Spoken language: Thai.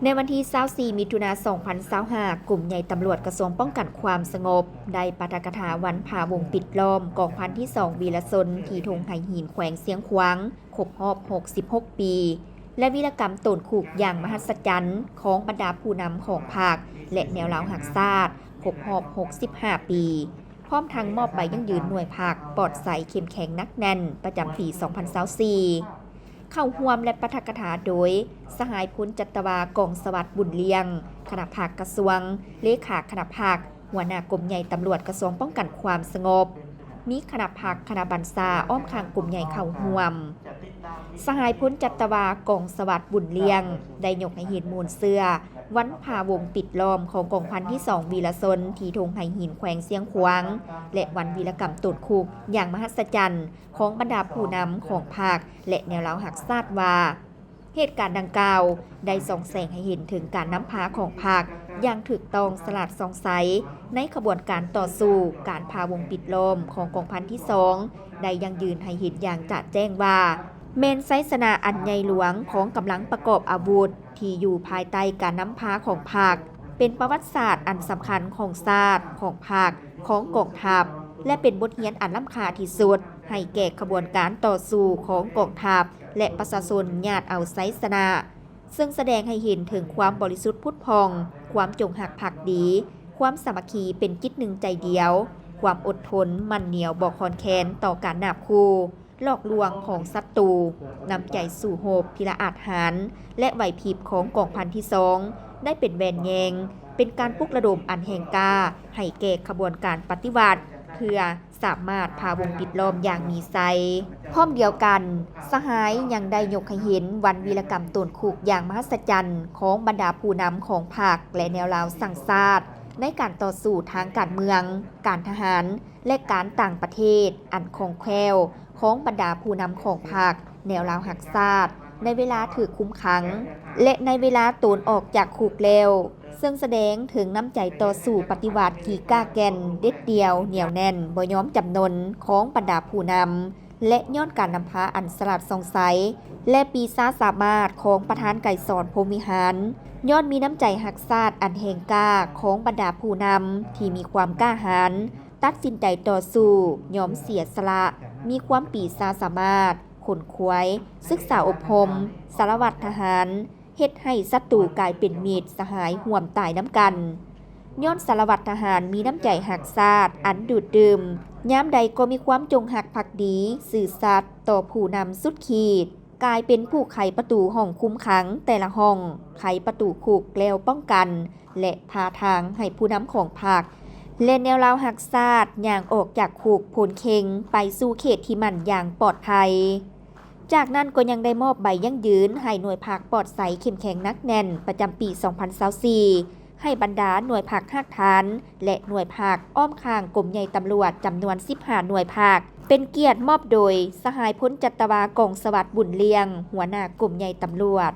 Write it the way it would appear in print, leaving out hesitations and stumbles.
ในวันที่24มิถุนายน2025กลุ่มใหญ่ตำรวจกระทรวงป้องกันความสงบได้ปาฐกถาวันพาวงปิดล้อมกองพันที่2วีรชนที่ธงไหหินแขวงเสียงขวางครบรอบ66 ปี และวีรกรรมโตนขุกอย่างมหัศจรรย์ของบรรดาผู้นำของภาคและแนวราวหักชาติครบรอบ65 ปี พร้อมทั้งมอบใบยั่งยืนหน่วยภาคปลอดใสเข้มแข็งนักแน่นประจำปี 2024เข้าร่วมและปาฐกถาโดยสหายพลจัตวากองสวัสดิ์บุญเลียงคณะภาคกระทรวงเลขาคณะภาคหัวหน้ากรมใหญ่ตำรวจกระทรวงป้องกันความสงบมีคณะภาคคณะบัญชาอ้อมข้างกลุ่มใหญ่เข้าร่วมสหายพลจัตวากองสวัสดิ์บุญเลียงได้ยกให้เห็นมูลเสื้อวันพาวงปิดล้อมของกองพันที่2วีรชนที่ธงไหหินแขวงเสียงขวางและวันวีรกรรมโตนคุกอย่างมหัศจรรย์ของบรรดาผู้นำของภาคและแนวราวหักชาติว่าเหตุการณ์ดังกล่าวได้ส่องแสงให้เห็นถึงการนำพาของภาคอย่างถูกต้องสลัดสงสัยในขบวนการต่อสู้การพาวงปิดล้อมของกองพันที่2ได้ยังยืนให้เห็นอย่างจะแจ้งว่าเมนไซสนาอันใหญ่หลวงของกำลังประกอบอาวุธที่อยู่ภายใต้การนำพาของภาคเป็นประวัติศาสตร์อันสำคัญของชาติของภาคของกองทัพและเป็นบทเรียนอันล้ำค่าที่สุดให้แก่ขบวนการต่อสู้ของกองทัพและประชาชนญาติเอาไซสนาซึ่งแสดงให้เห็นถึงความบริสุทธิ์พุทธพองความจงหักภักดีความสามัคคีเป็นจิตหนึ่งใจเดียวความอดทนมั่นเหนียวบ่คอนแคลนต่อการนาบคู่หลอกลวงของศัตรูนำใจสู่โหบพิละอาจหารและไหวพริบของกองพันที่2ได้เป็นแวนแยงเป็นการปลุกระดมอันแห่งกล้าให้แก่ขบวนการปฏิวัติเพื่อสามารถพาวงปิดล้อมอย่างมีไซพร้อมเดียวกันสหายยังได้ยกให้เห็นวันวีรกรรมโตนคุกอย่างมหัศจรรย์ของบรรดาผู้นำของภาคและแนวราวสั่งชาติในการต่อสู้ทางการเมืองการทหารและการต่างประเทศอันคล่องแคล่วของบรรดาผู้นำของภาคแนวราวหักชาติในเวลาถือคุมขังและในเวลาตนออกจากคุกแล้วซึ่งแสดงถึงน้ำใจต่อสู้ปฏิวัติที่กล้าแก่นเด็ดเดียวเหนียวแน่นบ่ยอมจำนนของบรรดาผู้นำและย้อนการนำพาอันสลัดสงสัยและปีศาจสามารถของประธานไก่สอนพรหมวิหารย้อนมีน้ำใจหักชาติอันแห่งกล้าของบรรดาผู้นำที่มีความกล้าหาญตัดสินใจต่อสู้ยอมเสียสละมีความปีศาจสามารถขนขวายศึกษาอบรมสารวัตรทหารเฮ็ดให้ศัตรูกลายเป็นมิตรสหายห่วมตายน้ำกันย้อนสารวัตรทหารมีน้ำใจหักชาติอันดูดดื่มย้ำใดก็มีความจงหักภักดีสื่อสัตย์ต่อผู้นำสุดขีดกลายเป็นผู้ไขประตูห้องคุมขังแต่ละห้องไขประตูคุกแล้วป้องกันและพาทางให้ผู้นำของภาคและแนวราวหักชาติย่างออกจากคุกผลเค็งไปสู่เขตที่มันอย่างปลอดภัยจากนั้นก็ยังได้มอบใบยั่งยืนให้หน่วยภาคปลอดใสเข้มแข็งนักแน่นประจำปี 2024ให้บรรดาหน่วยภาคภาคฐานและหน่วยภาคอ้อมข้างกรมใหญ่ตำรวจจำนวน15หน่วยภาคเป็นเกียรติมอบโดยสหายพลจัตวากองสวัสดิ์บุญเลียงหัวหน้ากรมใหญ่ตำรวจ